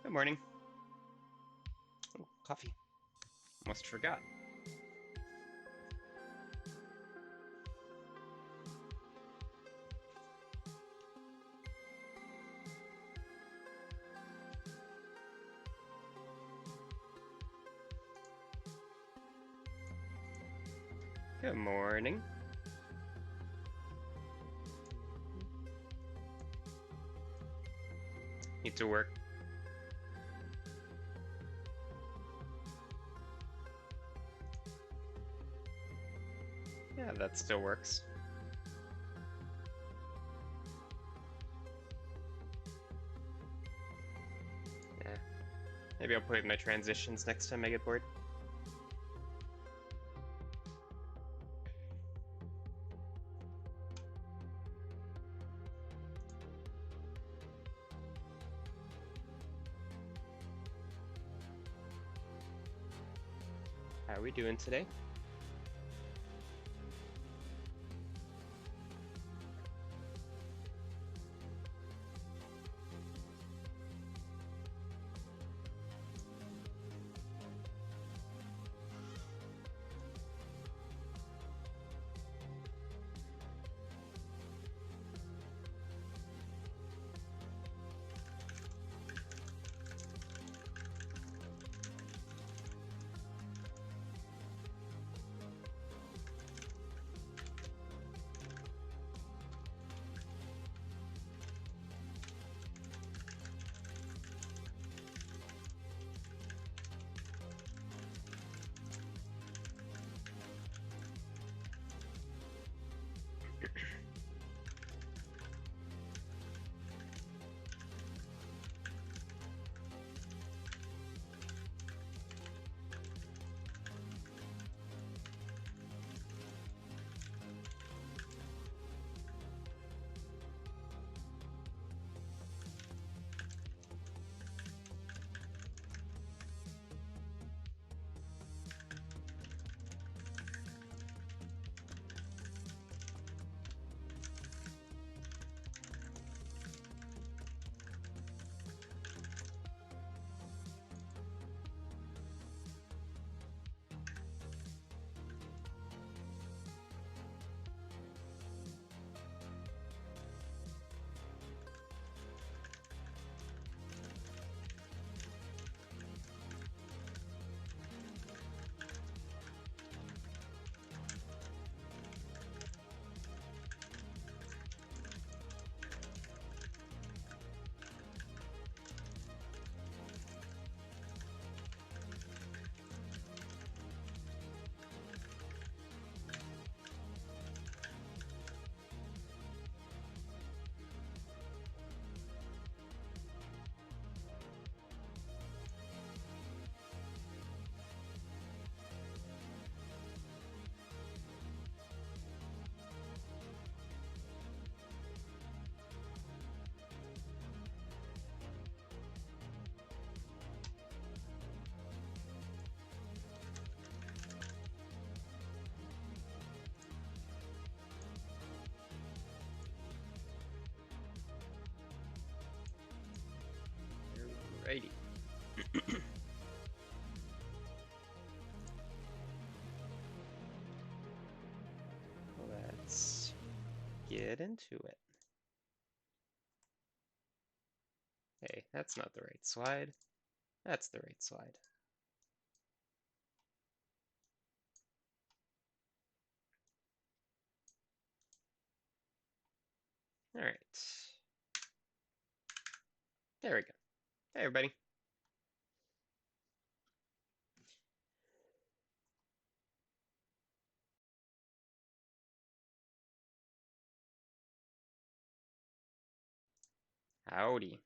Good morning. Oh, coffee. Almost forgot. Good morning. Need to work. Yeah, that still works. Yeah. Maybe I'll put in my transitions next time I get bored. How are we doing today? Alrighty. Let's get into it. Hey, that's not the right slide. That's the right slide. All right. There we go. Hey, everybody. Howdy.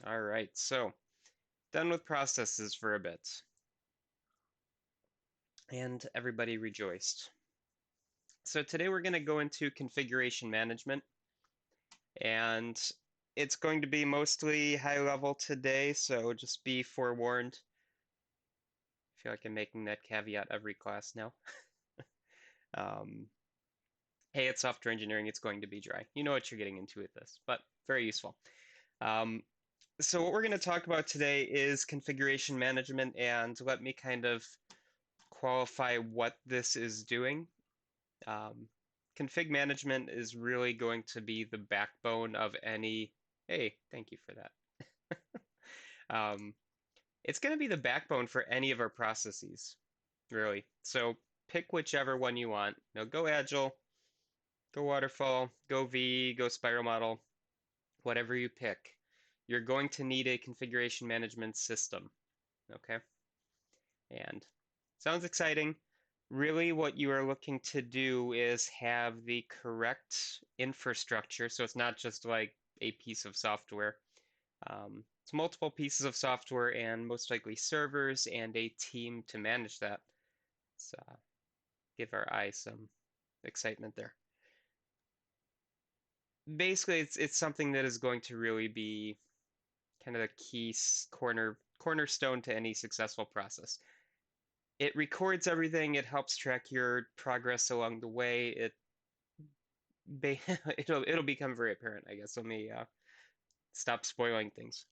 All right, so done with processes for a bit. And everybody rejoiced. So today we're going to go into configuration management, and it's going to be mostly high level today, so just be forewarned. I feel like I'm making that caveat every class now. Hey, it's software engineering, it's going to be dry. You know what you're getting into with this, but very useful. Um, So what we're going to talk about today is configuration management, and let me kind of qualify what this is doing. Um, Config management is really going to be the backbone of any, hey, thank you for that. Um, it's going to be the backbone for any of our processes, really. So pick whichever one you want. Go Agile, go Waterfall, go V, go Spiral Model, whatever you pick. You're going to need a configuration management system, okay? And sounds exciting. Really, what you are looking to do is have the correct infrastructure. So it's not just like a piece of software. It's multiple pieces of software and most likely servers and a team to manage that. So give our eye some excitement there. Basically, it's something that is going to really be kind of the key cornerstone to any successful process. It records everything. It helps track your progress along the way. It'll become very apparent, I guess. Let me stop spoiling things.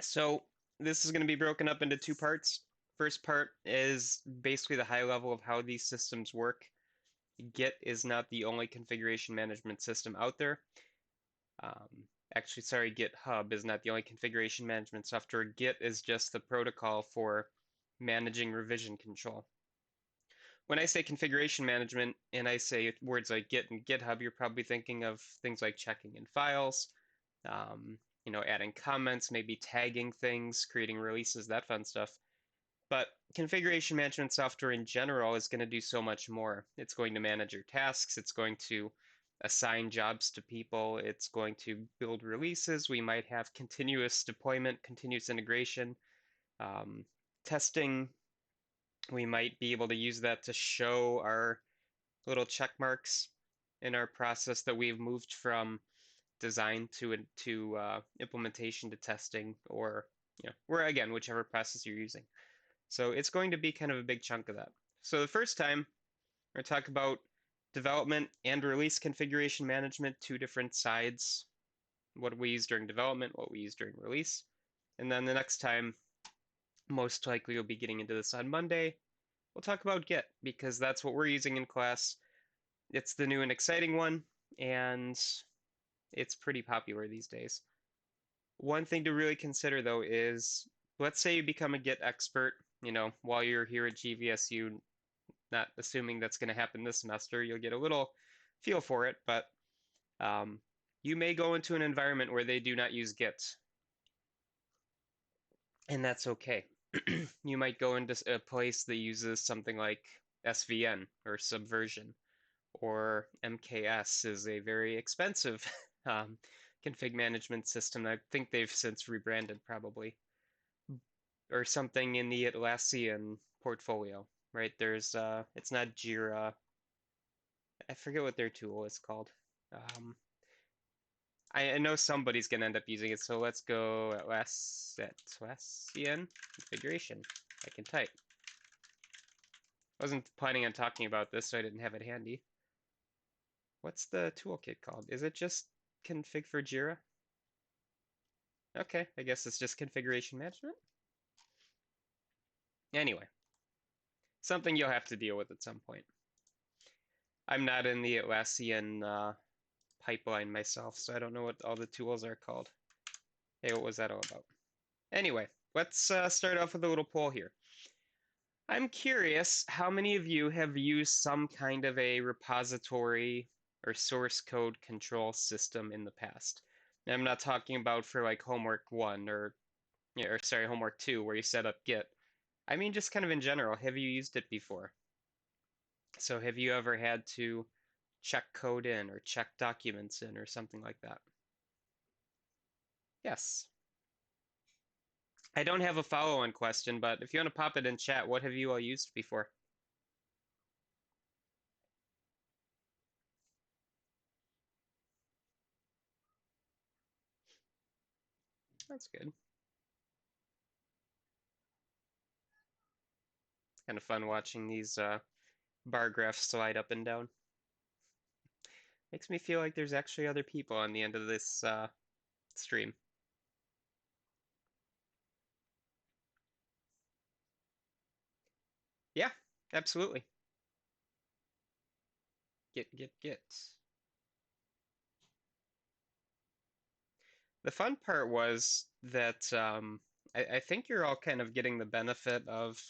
So this is going to be broken up into two parts. First part is basically the high level of how these systems work. Git is not the only configuration management system out there. Actually, sorry, GitHub is not the only configuration management software. Git is just the protocol for managing revision control. When I say configuration management and I say words like Git and GitHub, you're probably thinking of things like checking in files, adding comments, maybe tagging things, creating releases, that fun stuff. But configuration management software in general is going to do so much more. It's going to manage your tasks. It's going to assign jobs to people. It's going to build releases. We might have continuous deployment, continuous integration, testing. We might be able to use that to show our little check marks in our process that we've moved from design to implementation to testing, or again, whichever process you're using. So it's going to be kind of a big chunk of that. So the first time, we're going to talk about development and release configuration management, two different sides. What we use during development, what we use during release. And then the next time, most likely you'll be getting into this on Monday, we'll talk about Git because that's what we're using in class. It's the new and exciting one, and it's pretty popular these days. One thing to really consider though is let's say you become a Git expert, while you're here at GVSU, not assuming that's going to happen this semester, you'll get a little feel for it, but you may go into an environment where they do not use Git, and that's okay. You might go into a place that uses something like SVN or Subversion, or MKS is a very expensive um, config management system. I think they've since rebranded probably, or something in the Atlassian portfolio, right? It's not Jira. I forget what their tool is called. Um, I know somebody's gonna end up using it, so let's go Atlassian configuration. I can type. Wasn't planning on talking about this, so I didn't have it handy. What's the toolkit called? Is it just config for Jira? Okay, I guess it's just configuration management. Anyway, something you'll have to deal with at some point. I'm not in the Atlassian pipeline myself, so I don't know what all the tools are called. Hey, what was that all about? Anyway, let's start off with a little poll here. I'm curious how many of you have used some kind of a repository or source code control system in the past. And I'm not talking about for like homework one or sorry, homework two where you set up Git. I mean just kind of in general, have you used it before? So have you ever had to check code in or check documents in or something like that? Yes. I don't have a follow-on question, but if you want to pop it in chat, what have you all used before? That's good. Kind of fun watching these bar graphs slide up and down. Makes me feel like there's actually other people on the end of this stream. Absolutely. Get. The fun part was that I think you're all kind of getting the benefit of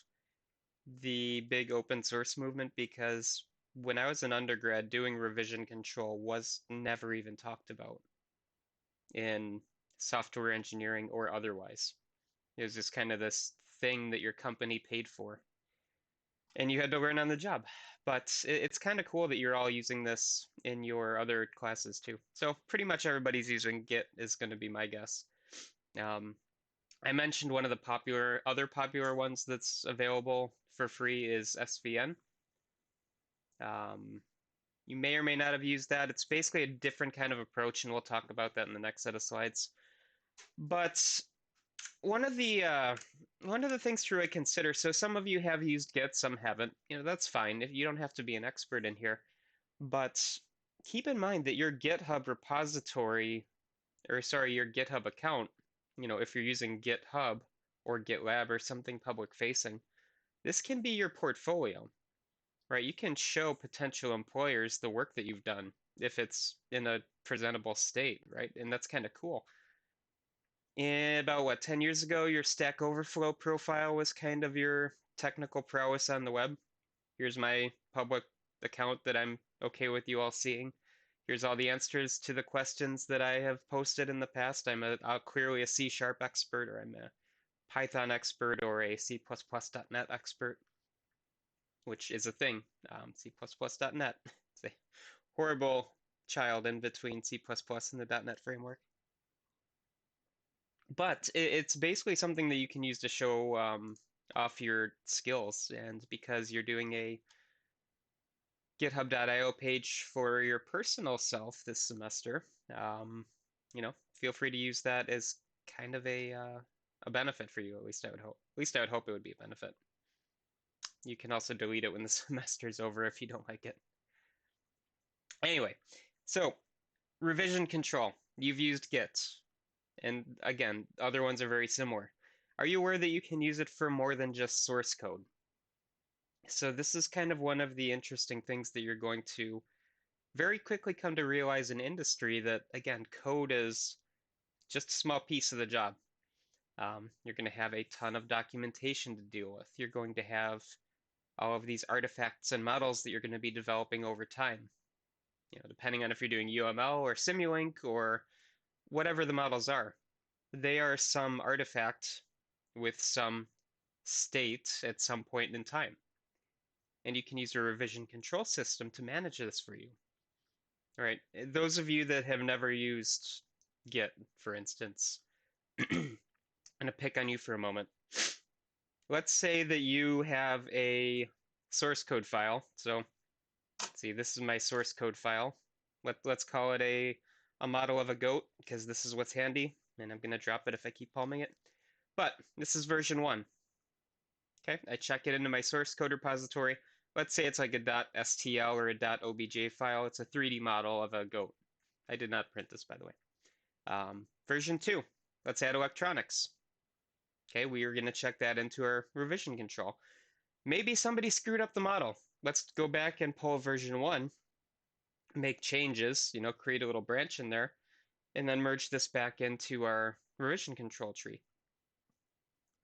the big open source movement because when I was an undergrad, doing revision control was never even talked about in software engineering or otherwise. It was just kind of this thing that your company paid for, and you had to learn on the job. But it's kind of cool that you're all using this in your other classes too. So pretty much everybody's using Git is going to be my guess. Um, I mentioned one of the other popular ones that's available for free is SVN. Um, you may or may not have used that. It's basically a different kind of approach, and we'll talk about that in the next set of slides. But one of the uh, one of the things to really consider, so some of you have used Git, some haven't. That's fine. If you don't have to be an expert in here, but keep in mind that your GitHub repository, or sorry, your GitHub account, if you're using GitHub or GitLab or something public facing, this can be your portfolio, right? You can show potential employers the work that you've done if it's in a presentable state, right? And that's kind of cool. About what, 10 years ago, your Stack Overflow profile was kind of your technical prowess on the web. Here's my public account that I'm okay with you all seeing. Here's all the answers to the questions that I have posted in the past. I'm clearly a C# expert, or I'm a Python expert, or a C++.NET expert, which is a thing. C++.NET. It's a horrible child in between C++ and the .NET framework. But it's basically something that you can use to show off your skills. And because you're doing a github.io page for your personal self this semester, um, feel free to use that as kind of a benefit for you. At least I would hope. At least I would hope it would be a benefit. You can also delete it when the semester's over if you don't like it. Anyway, so revision control. You've used Git, and again, other ones are very similar. Are you aware that you can use it for more than just source code? So this is kind of one of the interesting things that you're going to very quickly come to realize in industry that, again, code is just a small piece of the job. You're going to have a ton of documentation to deal with. You're going to have all of these artifacts and models that you're going to be developing over time. Depending on if you're doing UML or Simulink or whatever the models are, they are some artifact with some state at some point in time. And you can use a revision control system to manage this for you. All right, those of you that have never used Git, for instance, I'm going to pick on you for a moment. Let's say that you have a source code file. So let's see, this is my source code file. Let's call it a model of a goat because this is what's handy, and I'm going to drop it if I keep palming it. But this is version 1. Okay, I check it into my source code repository. Let's say it's like a .stl or a .obj file. It's a 3D model of a goat. I did not print this, by the way. Version 2, let's add electronics. Okay, we are going to check that into our revision control. Maybe somebody screwed up the model. Let's go back and pull version 1, make changes, create a little branch in there, and then merge this back into our revision control tree.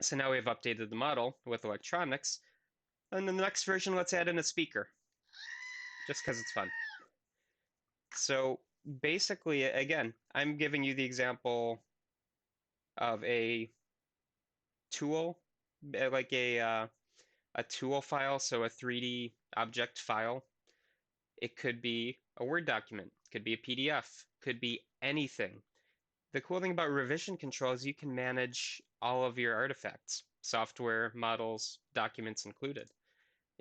So now we've updated the model with electronics. And in the next version, let's add in a speaker, just because it's fun. So basically, again, I'm giving you the example of a tool, like a tool file, so a 3D object file. It could be a Word document, could be a PDF, could be anything. The cool thing about revision control is you can manage all of your artifacts, software, models, documents included.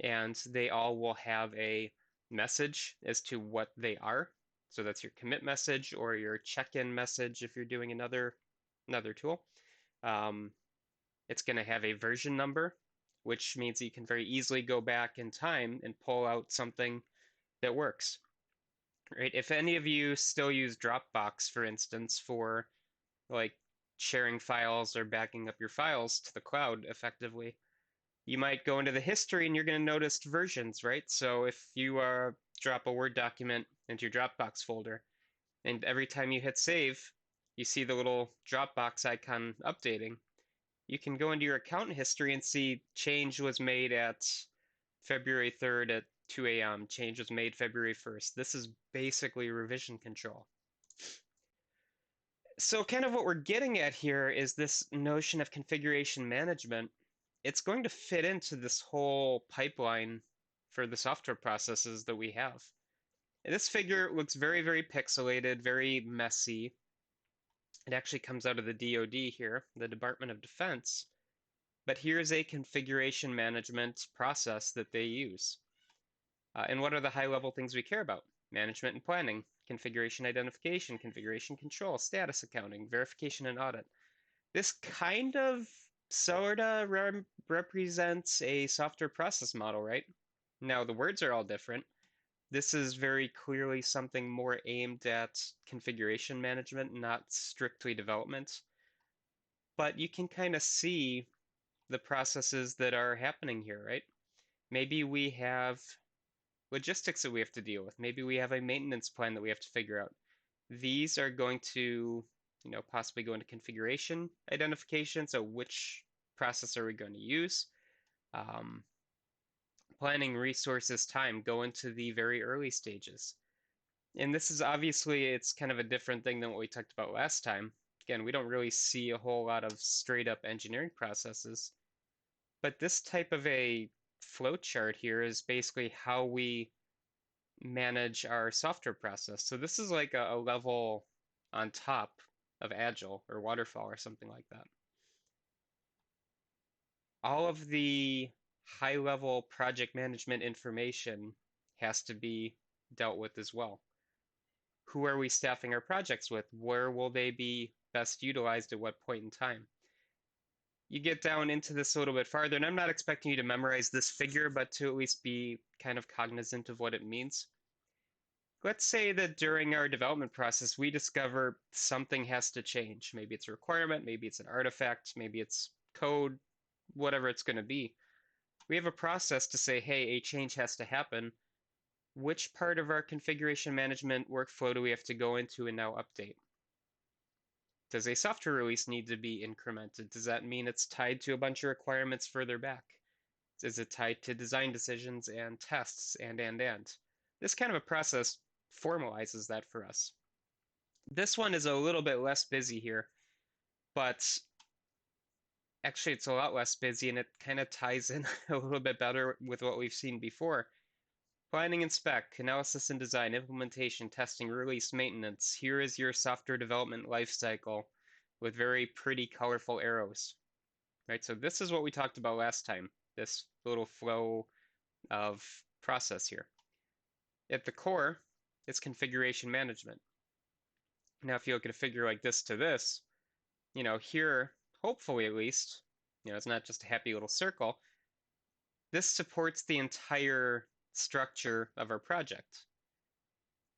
And they all will have a message as to what they are. So that's your commit message or your check-in message if you're doing another tool. It's going to have a version number, which means you can very easily go back in time and pull out something that works. Right? If any of you still use Dropbox, for instance, for like sharing files or backing up your files to the cloud effectively, You might go into the history and you're going to notice versions, right? So if you drop a Word document into your Dropbox folder, and every time you hit save, you see the little Dropbox icon updating. You can go into your account history and see change was made at February 3rd at 2 a.m. Change was made February 1st. This is basically revision control. So kind of what we're getting at here is this notion of configuration management. It's going to fit into this whole pipeline for the software processes that we have. And this figure looks very, very pixelated, very messy. It actually comes out of the DoD here, the Department of Defense. But here's a configuration management process that they use. And what are the high-level things we care about? Management and planning, configuration identification, configuration control, status accounting, verification and audit. This kind of sorta represents a software process model, right? Now, the words are all different. This is very clearly something more aimed at configuration management, not strictly development. But you can kind of see the processes that are happening here, right? Maybe we have logistics that we have to deal with. Maybe we have a maintenance plan that we have to figure out. These are going to, possibly go into configuration identification. So which process are we going to use? Um, Planning, resources, time go into the very early stages. And this is obviously, it's kind of a different thing than what we talked about last time. Again, we don't really see a whole lot of straight up engineering processes, but this type of a flow chart here is basically how we manage our software process. So this is like a level on top of Agile or Waterfall or something like that. All of the high level project management information has to be dealt with as well. Who are we staffing our projects with? Where will they be best utilized at what point in time? You get down into this a little bit farther, and I'm not expecting you to memorize this figure, but to at least be kind of cognizant of what it means. Let's say that during our development process, we discover something has to change. Maybe it's a requirement, maybe it's an artifact, maybe it's code, whatever it's going to be. We have a process to say, hey, a change has to happen. Which part of our configuration management workflow do we have to go into and now update? Does a software release need to be incremented? Does that mean it's tied to a bunch of requirements further back? Is it tied to design decisions and tests and? This kind of a process formalizes that for us. This one is a little bit less busy here, but actually it's a lot less busy and it kind of ties in a little bit better with what we've seen before. Planning and spec, analysis and design, implementation, testing, release, maintenance. Here is your software development lifecycle with very pretty colorful arrows. Right, so this is what we talked about last time, this little flow of process here. At the core, it's configuration management. Now, if you look at a figure like this to this, here, hopefully at least, it's not just a happy little circle. This supports the entire structure of our project.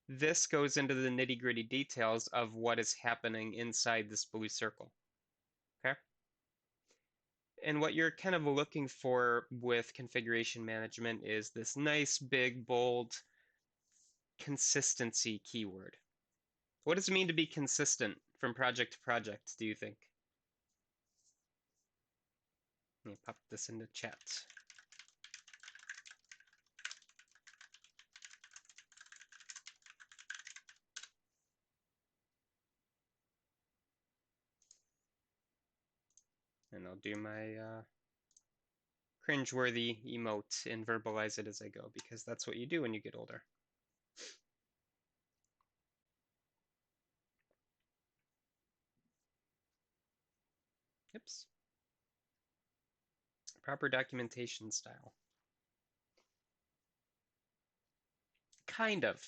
This goes into the nitty-gritty details of what is happening inside this blue circle. Okay? And what you're kind of looking for with configuration management is this nice, big, bold consistency keyword. What does it mean to be consistent from project to project, do you think? Let me pop this into chat. And I'll do my cringeworthy emote and verbalize it as I go, because that's what you do when you get older. Oops. Proper documentation style. Kind of.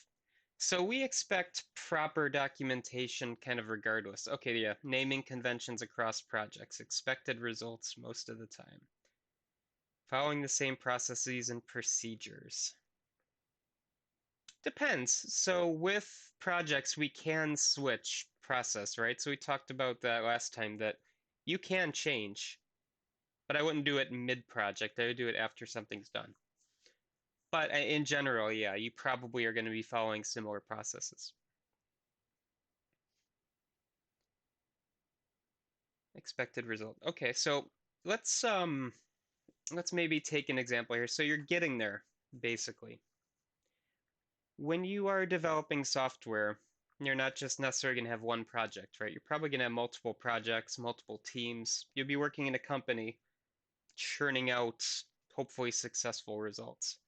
So we expect proper documentation kind of regardless. Okay, yeah, naming conventions across projects, expected results most of the time. Following the same processes and procedures. Depends. So with projects, we can switch process, right? So we talked about that last time that you can change but I wouldn't do it mid-project. I would do it after something's done. But in general, yeah, you probably are going to be following similar processes. Expected result. Okay, so let's um let's maybe take an example here. So you're getting there, basically. When you are developing software, you're not just necessarily going to have one project, right? You're probably going to have multiple projects, multiple teams. You'll be working in a company churning out hopefully successful results.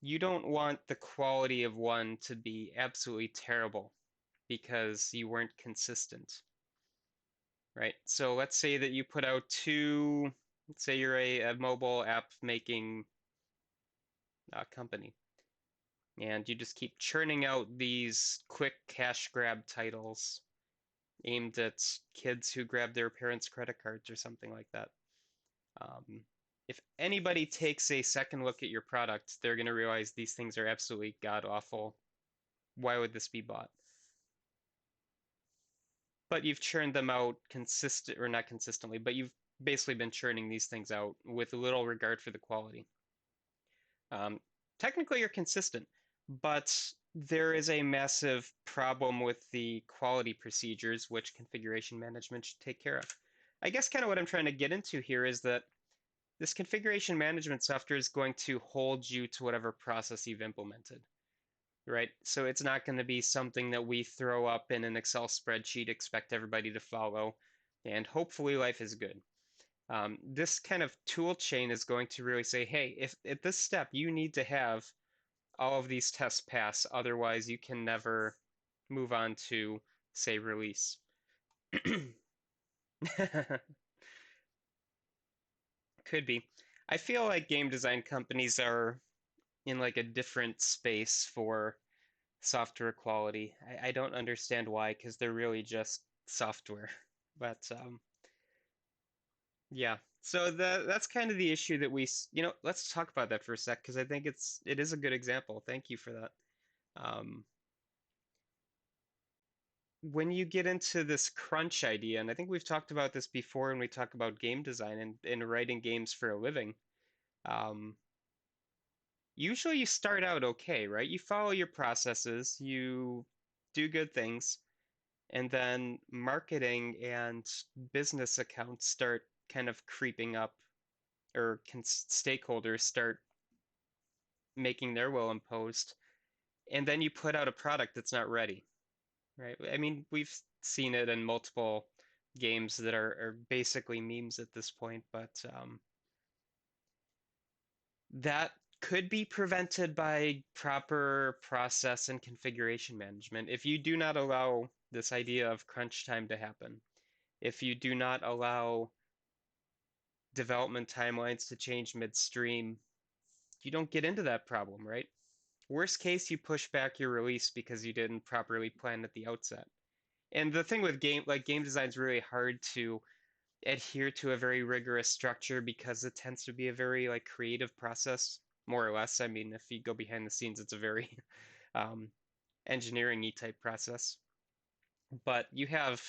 You don't want the quality of one to be absolutely terrible because you weren't consistent, right? So let's say that you put out let's say you're a mobile app making company, and you just keep churning out these quick cash grab titles aimed at kids who grab their parents' credit cards or something like that. Um, if anybody takes a second look at your product, they're going to realize these things are absolutely god awful. Why would this be bought? But you've churned them out consistent or not consistently, but you've basically been churning these things out with little regard for the quality. Um, Technically, you're consistent, but there is a massive problem with the quality procedures, which configuration management should take care of. I guess kind of what I'm trying to get into here is that this configuration management software is going to hold you to whatever process you've implemented, right? So it's not going to be something that we throw up in an Excel spreadsheet, expect everybody to follow, and hopefully life is good. This kind of tool chain is going to really say, hey, if at this step you need to have all of these tests pass, otherwise you can never move on to, say, release. Could be. I feel like game design companies are in like a different space for software quality. I don't understand why, because they're really just software. But yeah. So that's kind of the issue that let's talk about that for a sec, because I think it is a good example. Thank you for that. Um, when you get into this crunch idea, and I think we've talked about this before when we talk about game design and writing games for a living, um, usually you start out okay, right? You follow your processes, you do good things, and then marketing and business accounts start kind of creeping up, or stakeholders start making their will imposed, and then you put out a product that's not ready, right? I mean, we've seen it in multiple games that are basically memes at this point, but that could be prevented by proper process and configuration management. If you do not allow this idea of crunch time to happen, if you do not allow development timelines to change midstream, you don't get into that problem, right? Worst case, you push back your release because you didn't properly plan at the outset. And the thing with game design is really hard to adhere to a very rigorous structure because it tends to be a very like creative process, more or less. I mean, if you go behind the scenes, it's a very um, engineering-y type process. But you have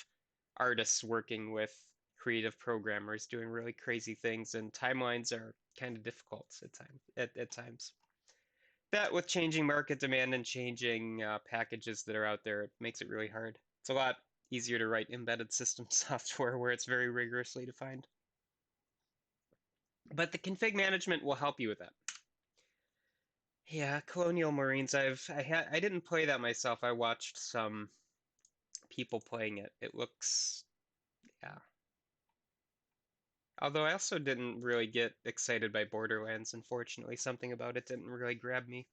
artists working with creative programmers doing really crazy things, and timelines are kind of difficult at times. That with changing market demand and changing packages that are out there, it makes it really hard. It's a lot easier to write embedded system software where it's very rigorously defined. But the config management will help you with that. Yeah, Colonial Marines. I didn't play that myself. I watched some people playing it. It looks yeah. Although I also didn't really get excited by Borderlands, unfortunately. Something about it didn't really grab me.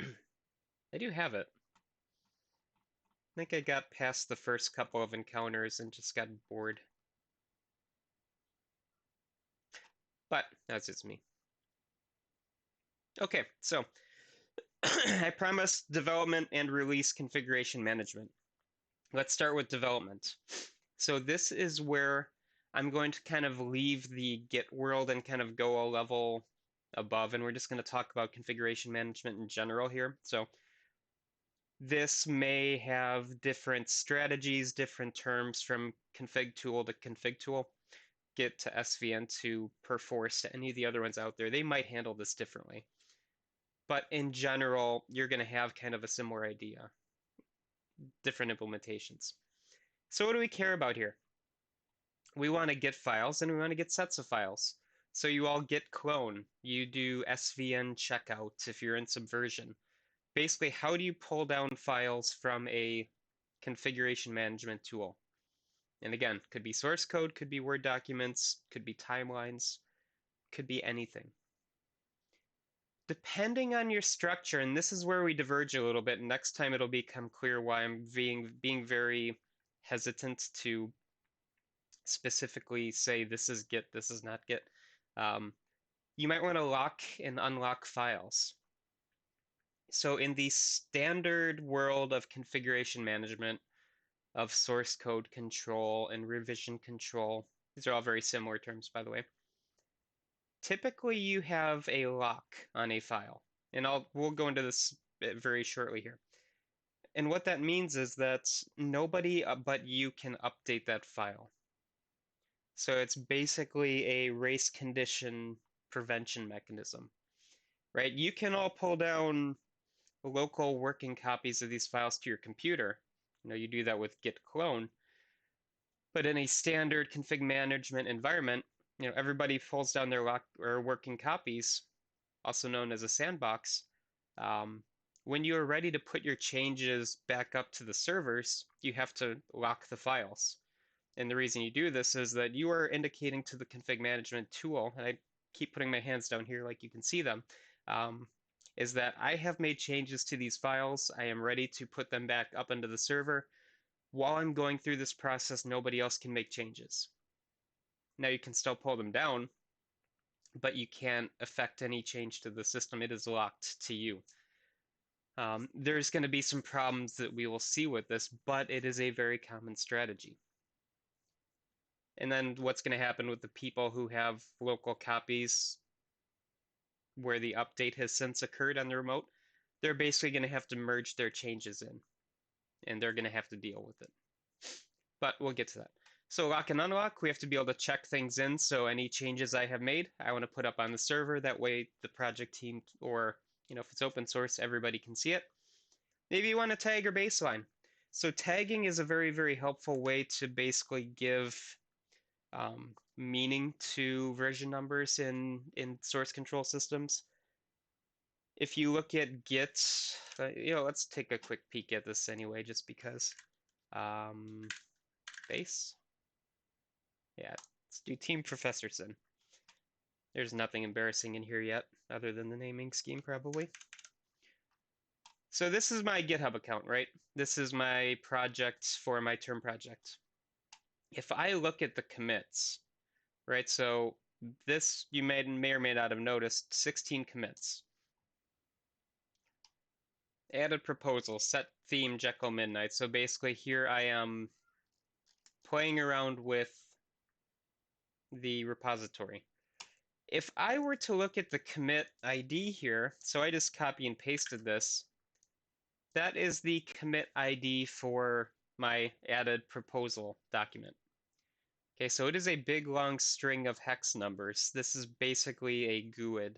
I do have it. I think I got past the first couple of encounters and just got bored. But that's just me. Okay, so I promised development and release configuration management. Let's start with development. So this is where I'm going to kind of leave the Git world and kind of go a level above, and we're just going to talk about configuration management in general here. So this may have different strategies, different terms from config tool to config tool. Git to SVN to Perforce to any of the other ones out there, they might handle this differently. But in general, you're going to have kind of a similar idea, different implementations. So what do we care about here? We want to get files and we want to get sets of files. So you all git clone, you do SVN checkout if you're in Subversion. Basically, how do you pull down files from a configuration management tool? And again, could be source code, could be Word documents, could be timelines, could be anything. Depending on your structure, and this is where we diverge a little bit, and next time it'll become clear why I'm being very hesitant to specifically say this is Git, this is not Git. You might want to lock and unlock files. So in the standard world of configuration management, of source code control and revision control, these are all very similar terms, by the way. Typically, you have a lock on a file, and we'll go into this very shortly here. And what that means is that nobody but you can update that file. So it's basically a race condition prevention mechanism, right? You can all pull down local working copies of these files to your computer. You do that with git clone. But in a standard config management environment, everybody pulls down their lock or working copies, also known as a sandbox. When you are ready to put your changes back up to the servers, you have to lock the files. And the reason you do this is that you are indicating to the config management tool, and I keep putting my hands down here like you can see them, is that I have made changes to these files. I am ready to put them back up into the server. While I'm going through this process, nobody else can make changes. Now you can still pull them down, but you can't affect any change to the system. It is locked to you. There's going to be some problems that we will see with this, but it is a very common strategy. And then what's going to happen with the people who have local copies where the update has since occurred on the remote? They're basically going to have to merge their changes in, and they're going to have to deal with it. But we'll get to that. So lock and unlock, we have to be able to check things in. So any changes I have made, I want to put up on the server. That way the project team, or if it's open source, everybody can see it. Maybe you want to tag or baseline. So tagging is a very, very helpful way to basically give meaning to version numbers in source control systems. If you look at Git, let's take a quick peek at this anyway, just because. Base. Yeah, let's do Team Professorson. There's nothing embarrassing in here yet, other than the naming scheme, probably. So this is my GitHub account, right? This is my project for my term project. If I look at the commits, right? So this, you may or may not have noticed, 16 commits. Added proposal, set theme, Jekyll Midnight. So basically here I am playing around with the repository. If I were to look at the commit ID here, so I just copy and pasted this, that is the commit ID for my added proposal document. Okay, so it is a big long string of hex numbers. This is basically a GUID.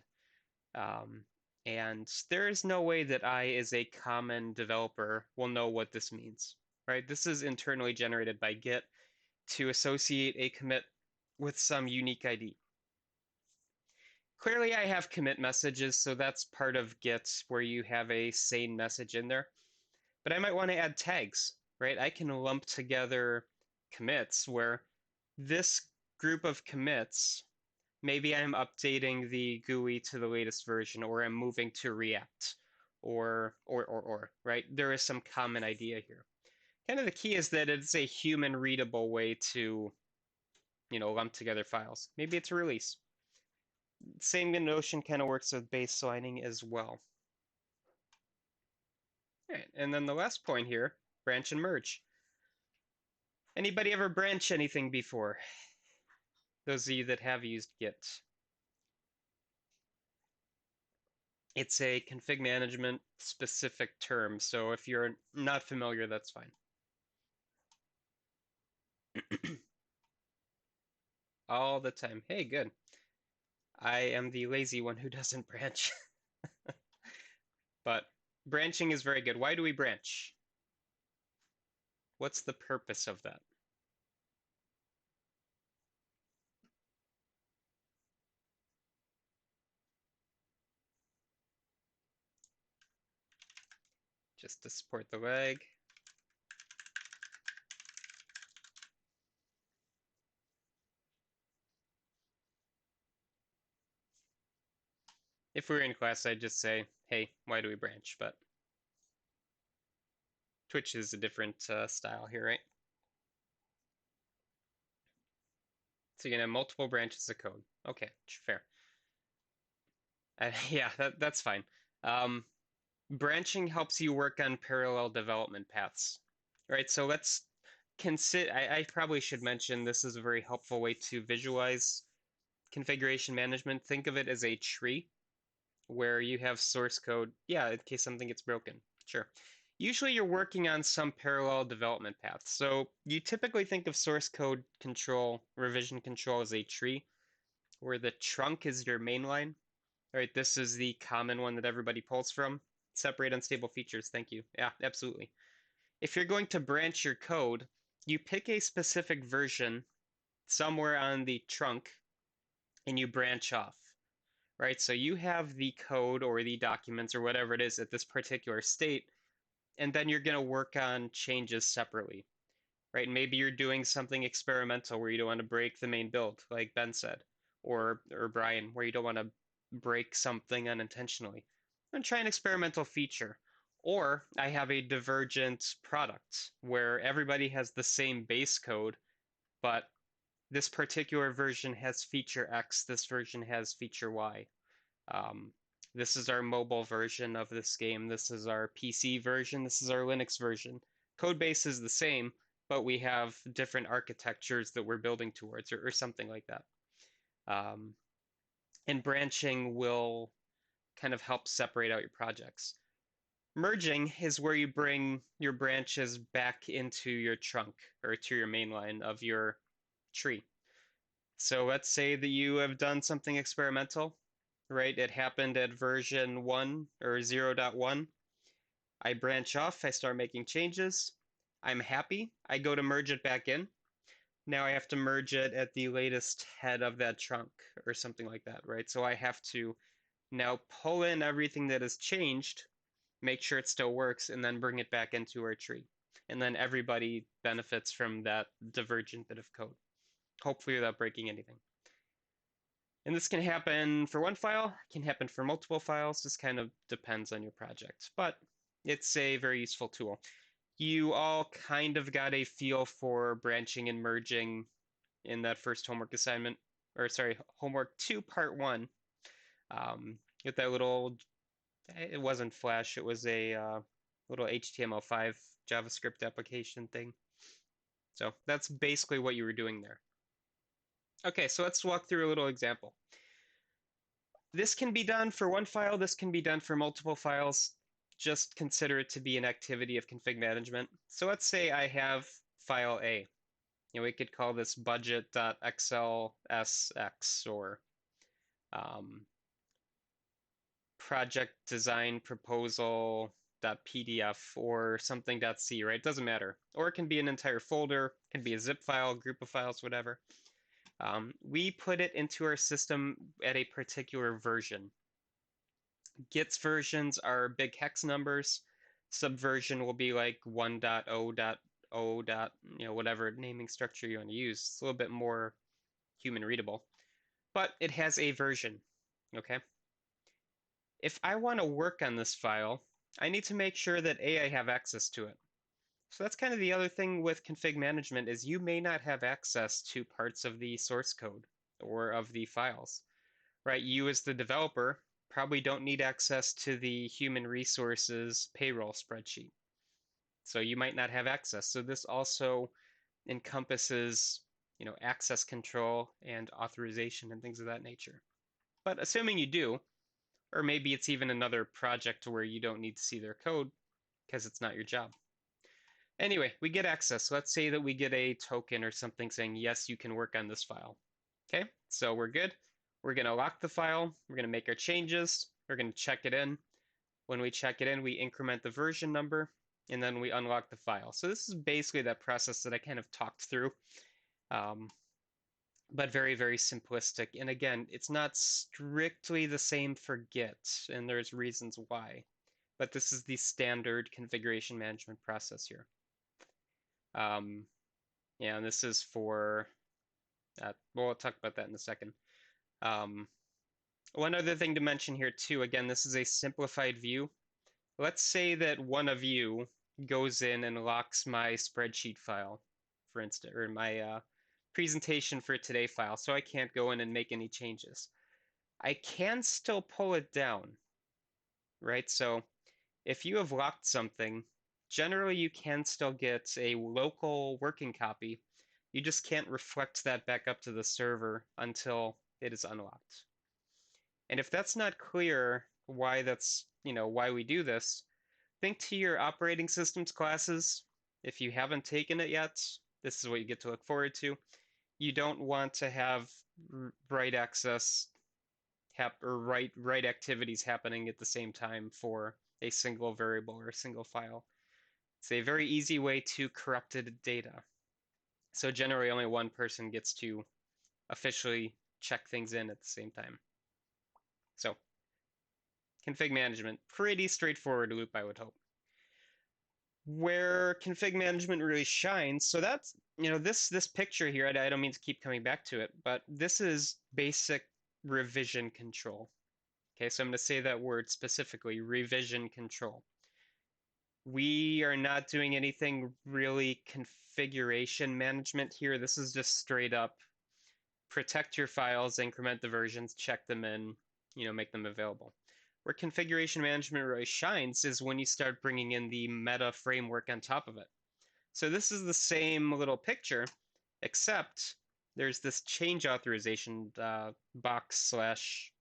And there is no way that I, as a common developer, will know what this means, right? This is internally generated by Git to associate a commit with some unique ID. Clearly, I have commit messages, so that's part of Git where you have a sane message in there. But I might want to add tags, right? I can lump together commits where this group of commits, maybe I'm updating the GUI to the latest version, or I'm moving to React, or, right? There is some common idea here. Kind of the key is that it's a human readable way to, lump together files. Maybe it's a release. Same notion kind of works with baselining as well. All right, and then the last point here, branch and merge. Anybody ever branch anything before? Those of you that have used Git. It's a config management specific term, so if you're not familiar, that's fine. all the time. Hey, good. I am the lazy one who doesn't branch. But branching is very good. Why do we branch? What's the purpose of that? Just to support the leg. If we were in class, I'd just say, hey, why do we branch? But Twitch is a different style here, right? So you can have multiple branches of code. Okay, fair. Yeah, that's fine. Um, Branching helps you work on parallel development paths, right? So let's consider, I probably should mention this is a very helpful way to visualize configuration management. Think of it as a tree where you have source code, yeah, in case something gets broken. Sure. Usually you're working on some parallel development path. So you typically think of source code control, revision control as a tree, where the trunk is your main line. All right, this is the common one that everybody pulls from. Separate unstable features. Thank you. Yeah, absolutely. If you're going to branch your code, you pick a specific version somewhere on the trunk and you branch off, right? So you have the code or the documents or whatever it is at this particular state, and then you're going to work on changes separately, right? Maybe you're doing something experimental where you don't want to break the main build, like Ben said, or Brian, where you don't want to break something unintentionally. And try an experimental feature. Or I have a divergent product where everybody has the same base code, but this particular version has feature X, this version has feature Y. Um, this is our mobile version of this game. This is our PC version. This is our Linux version. Code base is the same, but we have different architectures that we're building towards, or something like that. Um, and branching will kind of help separate out your projects. Merging is where you bring your branches back into your trunk or to your main line of your tree. So let's say that you have done something experimental, right? It happened at version 1 or 0.1. I branch off, I start making changes. I'm happy. I go to merge it back in. Now I have to merge it at the latest head of that trunk or something like that, right? So I have to now pull in everything that has changed, make sure it still works, and then bring it back into our tree. And then everybody benefits from that divergent bit of code, hopefully without breaking anything. And this can happen for one file, can happen for multiple files, just kind of depends on your project. But it's a very useful tool. You all kind of got a feel for branching and merging in that first homework assignment, or sorry, homework 2, part 1. With that little, it wasn't Flash, it was a little HTML5 JavaScript application thing. So that's basically what you were doing there. Okay, so let's walk through a little example. This can be done for one file, this can be done for multiple files. Just consider it to be an activity of config management. So let's say I have file A. We could call this budget.xlsx or um, project design proposal.pdf or something.c, right? It doesn't matter. Or it can be an entire folder, it can be a zip file, group of files, whatever. We put it into our system at a particular version. Git's versions are big hex numbers. Subversion will be like 1.0.0. Whatever naming structure you want to use. It's a little bit more human readable, but it has a version, okay? If I want to work on this file, I need to make sure that A, I have access to it. So that's kind of the other thing with config management is you may not have access to parts of the source code or of the files, right? You as the developer probably don't need access to the human resources payroll spreadsheet. So you might not have access. So this also encompasses, access control and authorization and things of that nature. But assuming you do, or maybe it's even another project where you don't need to see their code because it's not your job. Anyway, we get access. Let's say that we get a token or something saying, yes, you can work on this file. Okay, so we're good. We're going to lock the file. We're going to make our changes. We're going to check it in. When we check it in, we increment the version number, and then we unlock the file. So this is basically that process that I kind of talked through, um, but very, very simplistic. And again, it's not strictly the same for Git, and there's reasons why. But this is the standard configuration management process here. Um, yeah, and this is for, well, we'll talk about that in a second. Um, One other thing to mention here too, again, this is a simplified view. Let's say that one of you goes in and locks my spreadsheet file, for instance, or my presentation for today file, so I can't go in and make any changes. I can still pull it down, right? So if you have locked something, generally you can still get a local working copy. You just can't reflect that back up to the server until it is unlocked. And if that's not clear why that's, why we do this, think to your operating systems classes. If you haven't taken it yet, this is what you get to look forward to. You don't want to have write access or write activities happening at the same time for a single variable or a single file. It's a very easy way to corrupted data. So generally only one person gets to officially check things in at the same time. So config management, pretty straightforward loop, I would hope. Where config management really shines, so that's, this picture here, I don't mean to keep coming back to it, but this is basic revision control. Okay, so I'm going to say that word specifically, revision control. We are not doing anything really configuration management here. This is just straight up protect your files, increment the versions, check them in, make them available. Where configuration management really shines is when you start bringing in the meta framework on top of it. So this is the same little picture, except there's this change authorization box slash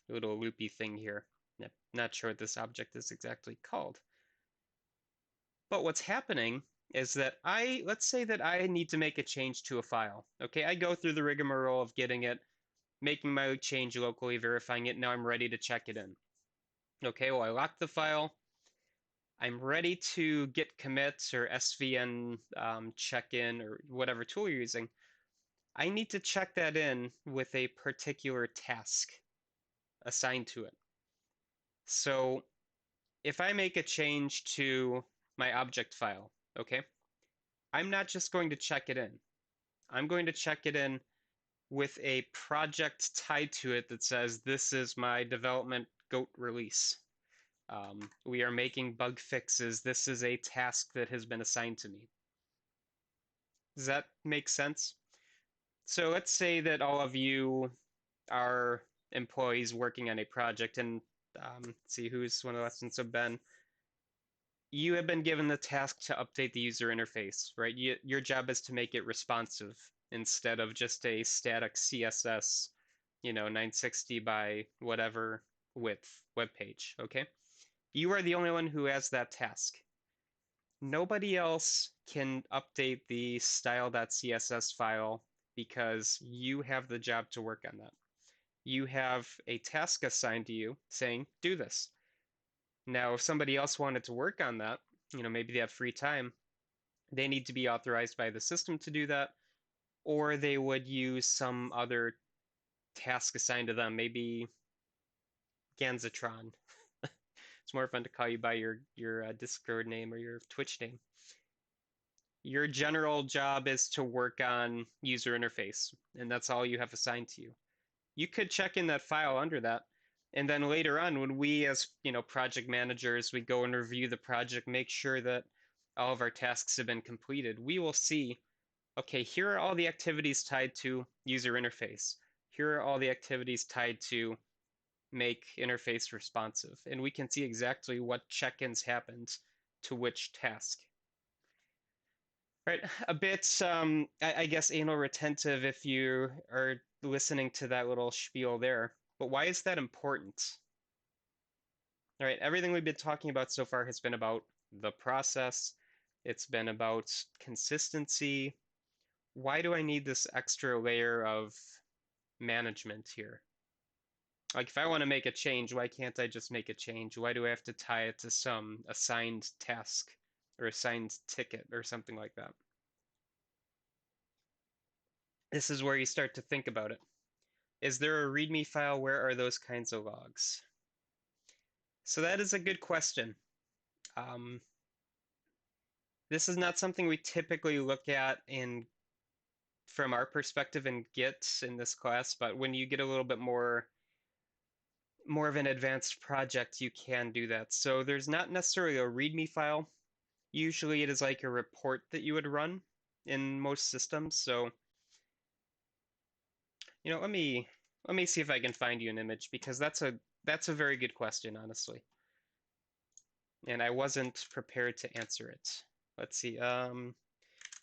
little loopy thing here. Not sure what this object is exactly called. But what's happening is that let's say that I need to make a change to a file. Okay, I go through the rigmarole of getting it, making my change locally, verifying it. Now I'm ready to check it in. Okay, well, I lock the file. I'm ready to git commits or SVN check-in or whatever tool you're using. I need to check that in with a particular task assigned to it. So if I make a change to my object file, okay, I'm not just going to check it in. I'm going to check it in with a project tied to it that says this is my development goat release. We are making bug fixes. This is a task that has been assigned to me. Does that make sense? So let's say that all of you are employees working on a project, and let's see who's one of the lessons. So Ben, you have been given the task to update the user interface, right? Your job is to make it responsive instead of just a static CSS, 960 by whatever width web page, okay? You are the only one who has that task. Nobody else can update the style.css file because you have the job to work on that. You have a task assigned to you saying, do this. Now, if somebody else wanted to work on that, maybe they have free time, they need to be authorized by the system to do that, or they would use some other task assigned to them, maybe Ganzatron. It's more fun to call you by your Discord name or your Twitch name. Your general job is to work on user interface, and that's all you have assigned to you. You could check in that file under that, and then later on, when we as project managers, we go and review the project, make sure that all of our tasks have been completed, we will see, okay, here are all the activities tied to user interface. Here are all the activities tied to make interface responsive, and we can see exactly what check-ins happened to which task. Right, a bit, I guess, anal retentive if you are listening to that little spiel there. But why is that important? All right, everything we've been talking about so far has been about the process. It's been about consistency. Why do I need this extra layer of management here. Like if I want to make a change, why can't I just make a change? Why do I have to tie it to some assigned task or assigned ticket or something like that? This is where you start to think about it. Is there a README file? Where are those kinds of logs? So that is a good question. Um, this is not something we typically look at from our perspective in Git in this class, but when you get a little bit more of an advanced project, you can do that. So there's not necessarily a README file. Usually it is like a report that you would run in most systems. So, let me see if I can find you an image because that's a very good question, honestly. And I wasn't prepared to answer it. Let's see.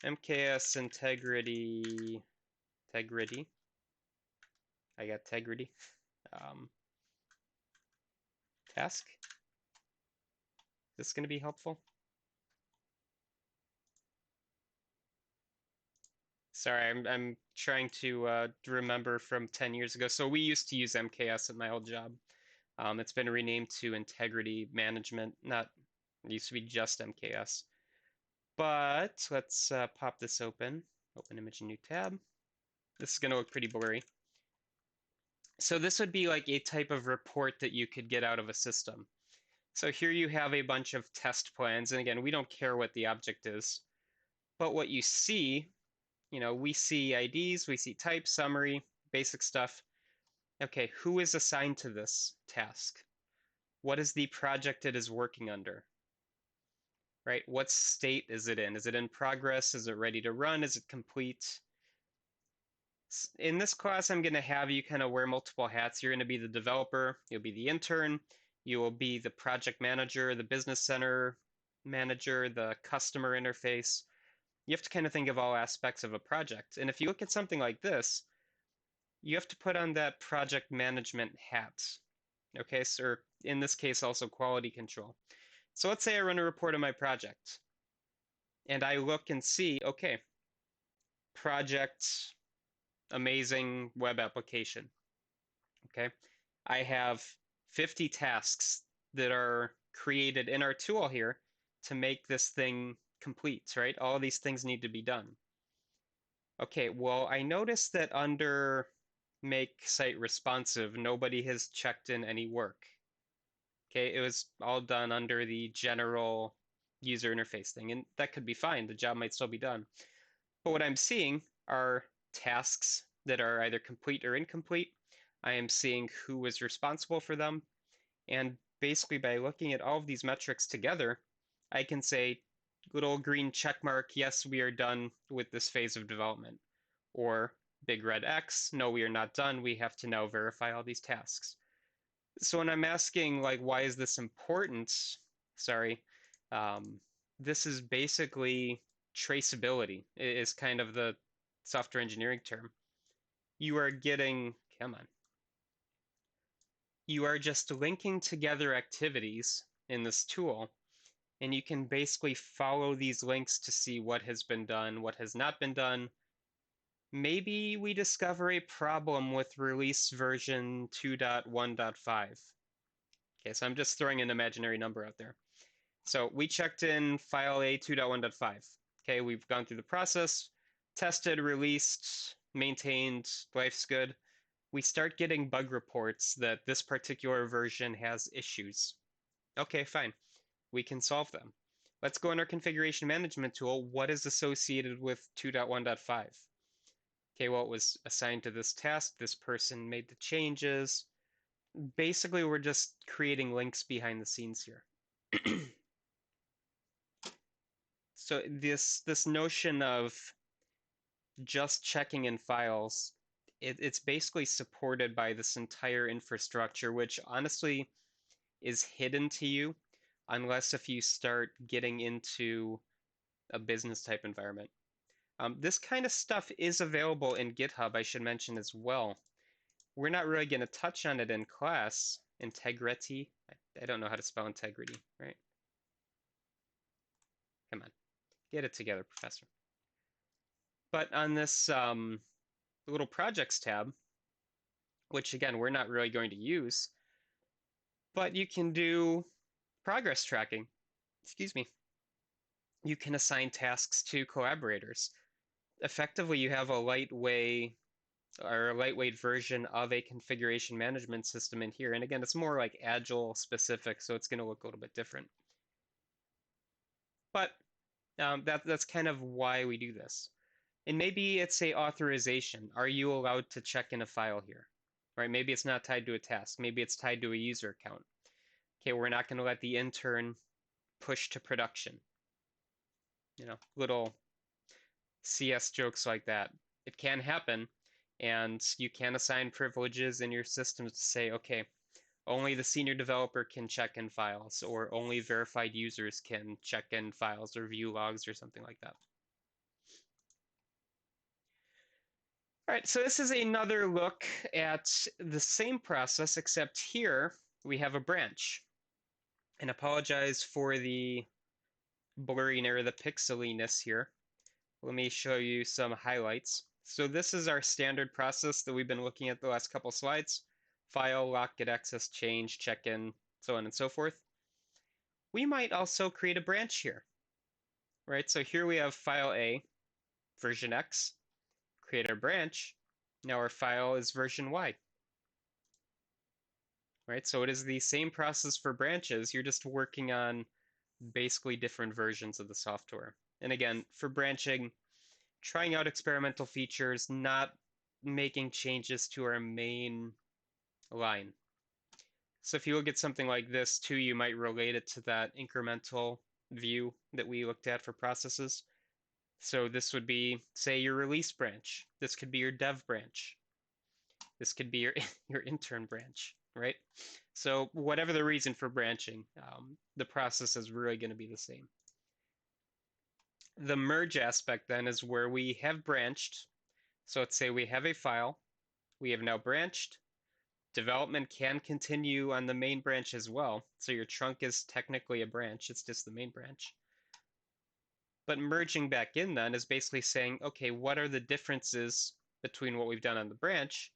MKS integrity. I got integrity. Um, task. Is this going to be helpful? Sorry, I'm trying to remember from 10 years ago. So we used to use MKS at my old job. It's been renamed to Integrity Management. Not it used to be just MKS. But let's pop this open. Open image, new tab. This is going to look pretty blurry. So this would be like a type of report that you could get out of a system. So here you have a bunch of test plans. And again, we don't care what the object is. But what you see, we see IDs, we see type, summary, basic stuff. Okay, who is assigned to this task? What is the project it is working under? Right? What state is it in? Is it in progress? Is it ready to run? Is it complete? In this class, I'm going to have you kind of wear multiple hats. You're going to be the developer, you'll be the intern, you will be the project manager, the business center manager, the customer interface. You have to kind of think of all aspects of a project. And if you look at something like this, you have to put on that project management hat. Okay, so in this case, also quality control. So let's say I run a report on my project and I look and see, okay, project, amazing web application. Okay, I have 50 tasks that are created in our tool here to make this thing complete, right? All these things need to be done. Okay, well, I noticed that under make site responsive, nobody has checked in any work. Okay, it was all done under the general user interface thing, and that could be fine. The job might still be done. But what I'm seeing are tasks that are either complete or incomplete. I am seeing who was responsible for them. And basically, by looking at all of these metrics together, I can say, little green check mark, yes, we are done with this phase of development. Or big red X, no, we are not done. We have to now verify all these tasks. So when I'm asking, like, why is this important? Sorry, um, this is basically traceability, is kind of the software engineering term. You are getting, come on, you are just linking together activities in this tool, and you can basically follow these links to see what has been done, what has not been done. Maybe we discover a problem with release version 2.1.5. Okay, so I'm just throwing an imaginary number out there. So we checked in file A 2.1.5. Okay, we've gone through the process, tested, released, maintained, life's good. We start getting bug reports that this particular version has issues. Okay, fine. We can solve them. Let's go in our configuration management tool. What is associated with 2.1.5? Okay, well, it was assigned to this task. This person made the changes. Basically, we're just creating links behind the scenes here. So this notion of just checking in files, it's basically supported by this entire infrastructure, which honestly is hidden to you unless if you start getting into a business type environment. This kind of stuff is available in GitHub, I should mention as well. We're not really going to touch on it in class. Integrity. I don't know how to spell integrity, right? Come on, get it together, professor. But on this little projects tab, which again, we're not really going to use, but you can do progress tracking. Excuse me. You can assign tasks to collaborators. Effectively, you have a lightweight version of a configuration management system in here. And again, it's more like Agile specific, so it's going to look a little bit different. But that's kind of why we do this. And maybe it's a authorization. Are you allowed to check in a file here? Right? Maybe it's not tied to a task. Maybe it's tied to a user account. Okay, we're not going to let the intern push to production. Little CS jokes like that. It can happen, and you can assign privileges in your systems to say, okay, only the senior developer can check in files, or only verified users can check in files or view logs or something like that. All right, so this is another look at the same process, except here we have a branch. And apologize for the blurriness or the pixeliness here. Let me show you some highlights. So this is our standard process that we've been looking at the last couple slides. File, lock, get access, change, check in, so on and so forth. We might also create a branch here, right? So here we have file A, version X, create our branch. Now our file is version Y, right? So it is the same process for branches. You're just working on basically different versions of the software. And again, for branching, trying out experimental features, not making changes to our main line. So if you look at something like this too, you might relate it to that incremental view that we looked at for processes. So this would be, say, your release branch. This could be your dev branch. This could be your, your intern branch, right? So whatever the reason for branching, the process is really going to be the same. The merge aspect then is where we have branched. So let's say we have a file, we have now branched. Development can continue on the main branch as well. So your trunk is technically a branch, it's just the main branch. But merging back in then is basically saying, okay, what are the differences between what we've done on the branch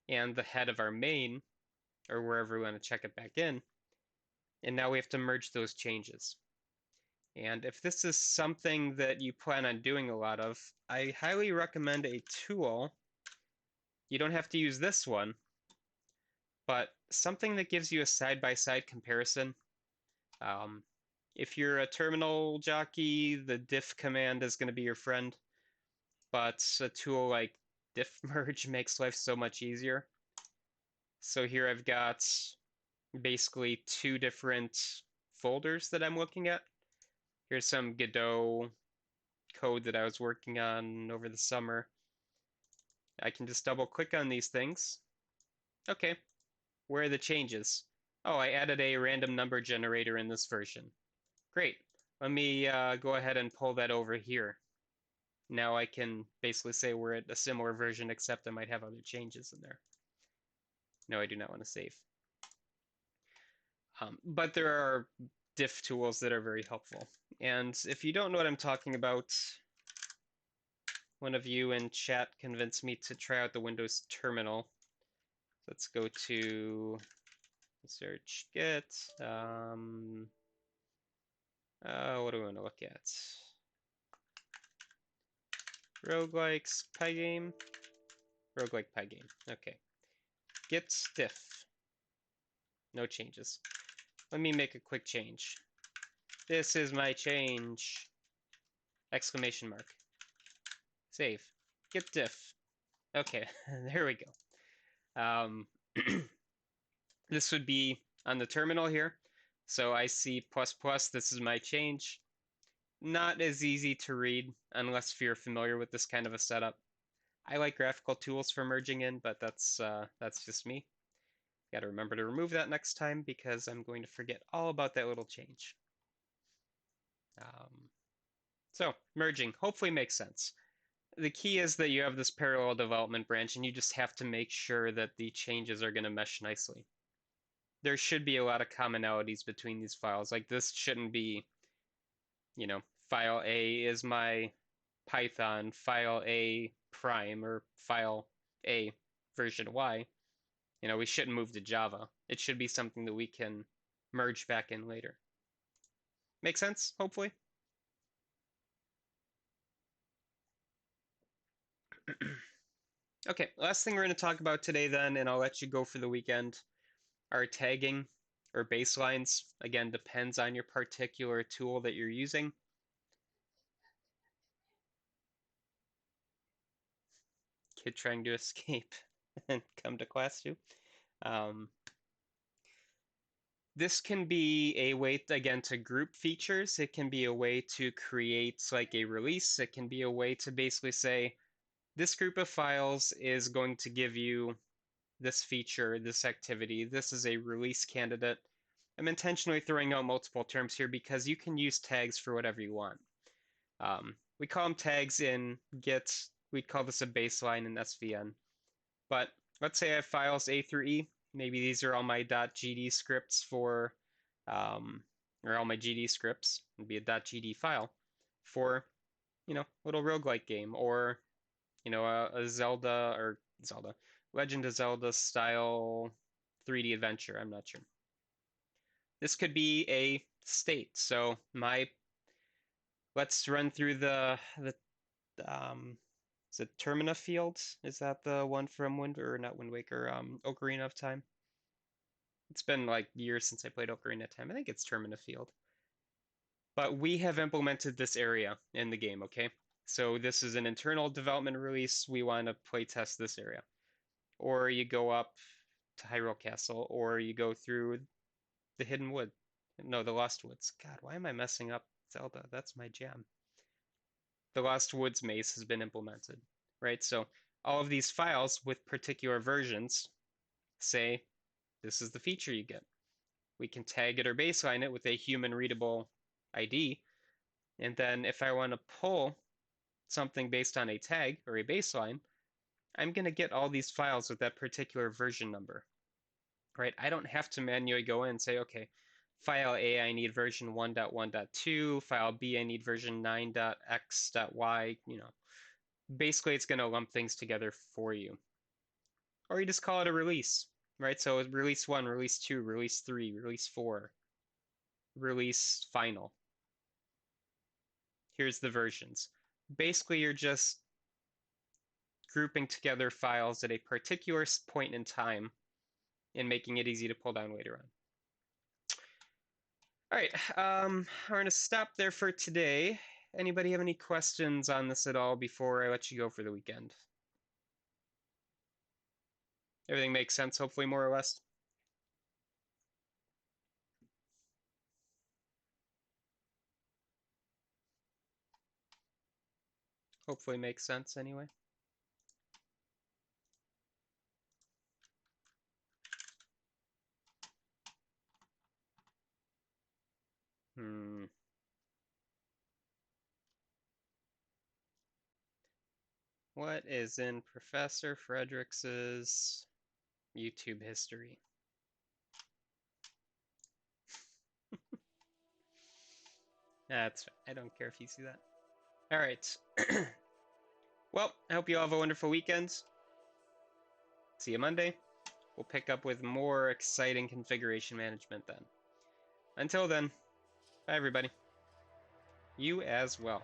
and the head of our main, or wherever we want to check it back in. And now we have to merge those changes. And if this is something that you plan on doing a lot of, I highly recommend a tool. You don't have to use this one, but something that gives you a side-by-side comparison. If you're a terminal jockey, the diff command is going to be your friend, but a tool like diff merge makes life so much easier. So here I've got basically two different folders that I'm looking at. Here's some Godot code that I was working on over the summer. I can just double click on these things. Okay, where are the changes? Oh, I added a random number generator in this version. Great. Let me go ahead and pull that over here. Now I can basically say we're at a similar version, except I might have other changes in there. No, I do not want to save. But there are diff tools that are very helpful. And if you don't know what I'm talking about, one of you in chat convinced me to try out the Windows terminal. Let's go to search git. What do we want to look at? Roguelikes Pygame. Roguelike Pygame. Okay. Git diff. No changes. Let me make a quick change. This is my change! Exclamation mark. Save. Git diff. Okay, there we go. This would be on the terminal here. So I see plus plus, this is my change. Not as easy to read unless you're familiar with this kind of a setup. I like graphical tools for merging in, but that's just me. Got to remember to remove that next time because I'm going to forget all about that little change. So merging hopefully makes sense. The key is that you have this parallel development branch and you just have to make sure that the changes are going to mesh nicely. There should be a lot of commonalities between these files. Like this shouldn't be, file A is my Python, file A prime, or file A version Y. We shouldn't move to Java. It should be something that we can merge back in later. Make sense, hopefully? Okay, last thing we're going to talk about today then, and I'll let you go for the weekend, are tagging or baselines. Again, depends on your particular tool that you're using. Kid trying to escape and come to class too. Um, this can be a way, again, to group features. It can be a way to create like a release. It can be a way to basically say, this group of files is going to give you this feature, this activity. This is a release candidate. I'm intentionally throwing out multiple terms here because you can use tags for whatever you want. We call them tags in Git. We'd call this a baseline in SVN. But let's say I have files A through E. Maybe these are all my .gd scripts for, or all my GD scripts. It'd be a .gd file for, little roguelike game, or, a Zelda, Legend of Zelda style 3D adventure. I'm not sure. This could be a state. So let's run through is it Termina Field? Is that the one from not Wind Waker, Ocarina of Time? It's been like years since I played Ocarina of Time. I think it's Termina Field. But we have implemented this area in the game, okay? So this is an internal development release. We want to play test this area. Or you go up to Hyrule Castle, or you go through the Hidden Wood. No, the Lost Woods. God, why am I messing up Zelda? That's my jam. The Lost Woods maze has been implemented, right? So all of these files with particular versions say this is the feature you get. We can tag it or baseline it with a human readable ID. And then if I want to pull something based on a tag or a baseline, I'm going to get all these files with that particular version number, right? I don't have to manually go in and say, okay, file A, I need version 1.1.2, file B, I need version 9.x.y, Basically, it's going to lump things together for you. Or you just call it a release, right? So release 1, release 2, release 3, release 4, release final. Here's the versions. Basically, you're just grouping together files at a particular point in time and making it easy to pull down later on. All right, we're going to stop there for today. Anybody have any questions on this at all before I let you go for the weekend? Everything makes sense, hopefully, more or less? Hopefully makes sense anyway. What is in Professor Fredericks's YouTube history? That's fine. I don't care if you see that. All right. Well, I hope you all have a wonderful weekend. See you Monday. We'll pick up with more exciting configuration management then. Until then, bye everybody. You as well.